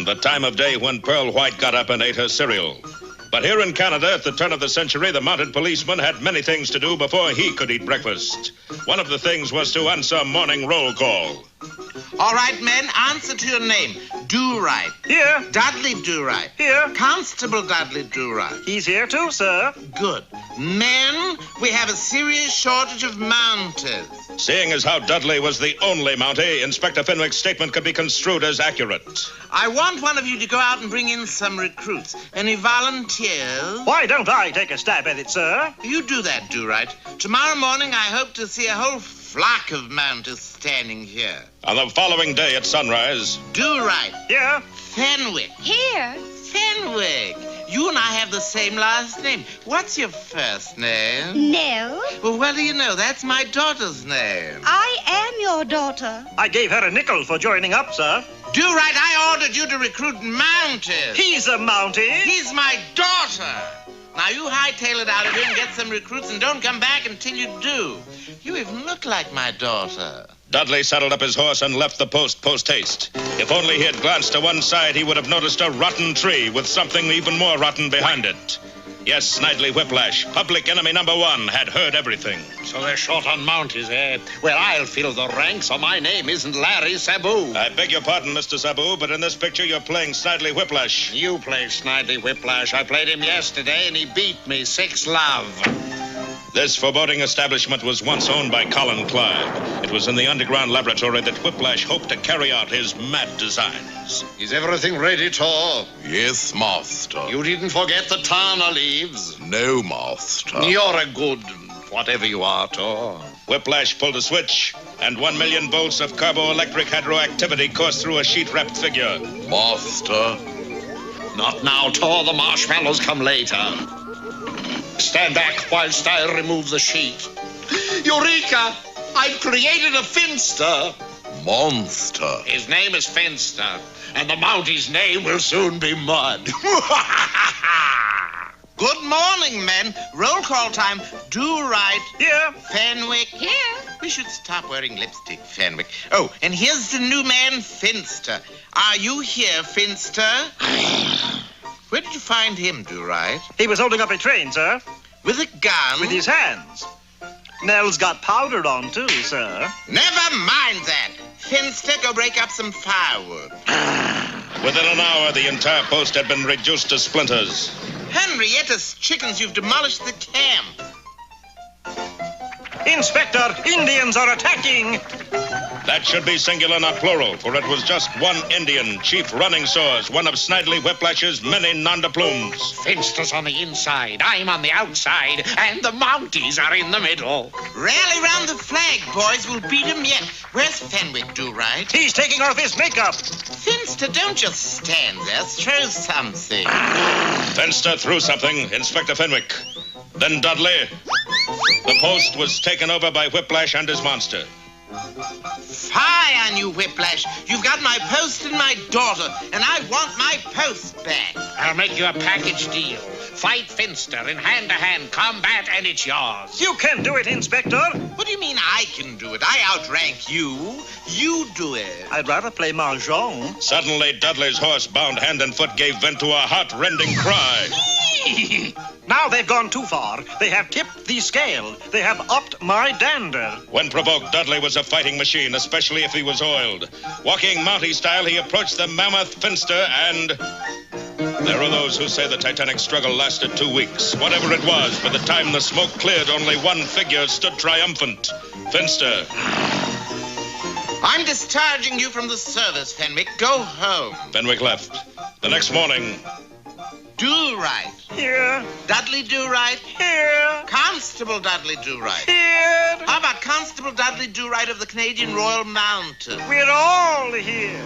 a.m., the time of day when Pearl White got up and ate her cereal. But here in Canada, at the turn of the century, the mounted policeman had many things to do before he could eat breakfast. One of the things was to answer morning roll call. All right, men, answer to your name. Do-Right. Here. Dudley Do-Right. Here. Constable Dudley Do-Right. He's here too, sir. Good. Men, we have a serious shortage of Mounties. Seeing as how Dudley was the only Mountie, Inspector Fenwick's statement could be construed as accurate. I want one of you to go out and bring in some recruits. Any volunteers? Why don't I take a stab at it, sir? You do that, Do-Right. Tomorrow morning, I hope to see a whole flock of Mounties standing here. On the following day at sunrise, Do-Right. Here. Fenwick. Here. Fenwick. You and I have the same last name. What's your first name? No. Well, what do you know? That's my daughter's name. I am your daughter. I gave her a nickel for joining up, sir. Do-Right, I ordered you to recruit Mounties. He's a Mountie. He's my daughter. Now, you hightail it out of here and get some recruits and don't come back until you do. You even look like my daughter. Dudley saddled up his horse and left the post post-haste. If only he had glanced to one side, he would have noticed a rotten tree with something even more rotten behind it. Yes, Snidely Whiplash, public enemy number one, had heard everything. So they're short on Mounties, eh? Well, I'll fill the ranks, so my name isn't Larry Sabu. I beg your pardon, Mr. Sabu, but in this picture you're playing Snidely Whiplash. You play Snidely Whiplash. I played him yesterday, and he beat me 6-love. This foreboding establishment was once owned by Colin Clive. It was in the underground laboratory that Whiplash hoped to carry out his mad designs. Is everything ready, Tor? Yes, master. You didn't forget the Tana leaves? No, master. You're a good whatever you are, Tor. Whiplash pulled a switch, and 1 million volts of carboelectric hadroactivity coursed through a sheet-wrapped figure. Master. Not now, Tor. The marshmallows come later. Stand back whilst I remove the sheet. Eureka! I've created a finster. Monster. His name is Finster, and the Mountie's name will soon be Mud. Good morning, men. Roll call time. Do-Right. Here. Fenwick. Here. We should stop wearing lipstick, Fenwick. Oh, and here's the new man, Finster. Are you here, Finster? Where did you find him, Do-Right? He was holding up a train, sir. With a gun? With his hands. Nell's got powder on, too, sir. Never mind that. Finster, go break up some firewood. Within an hour, the entire post had been reduced to splinters. Henrietta's chickens, you've demolished the camp. Inspector, Indians are attacking. That should be singular, not plural, for it was just one Indian, Chief Running Sores, one of Snidely Whiplash's many nom de plumes. Finster's on the inside, I'm on the outside, and the Mounties are in the middle. Rally round the flag, boys. We'll beat him yet. Where's Fenwick, Do-Right? He's taking off his makeup. Finster, don't just stand there. Throw something. Finster threw something, Inspector Fenwick. Then Dudley. The post was taken over by Whiplash and his monster. Fie on you, Whiplash. You've got my post and my daughter, and I want my post back. I'll make you a package deal. Fight Finster in hand-to-hand combat, and it's yours. You can do it, Inspector. What do you mean I can do it? I outrank you. You do it. I'd rather play Mahjong. Suddenly, Dudley's horse, bound hand and foot, gave vent to a heart-rending cry. Now they've gone too far. They have tipped the scale. They have upped my dander. When provoked, Dudley was a fighting machine, especially if he was oiled. Walking Mountie style, he approached the mammoth Finster and... There are those who say the titanic struggle lasted 2 weeks. Whatever it was, by the time the smoke cleared, only one figure stood triumphant. Finster. I'm discharging you from the service, Fenwick. Go home. Fenwick left. The next morning... Do-Right. Here. Dudley Do-Right. Here. Constable Dudley Do-Right. Here. How about Constable Dudley Do-Right of the Canadian Royal Mounted? We're all here.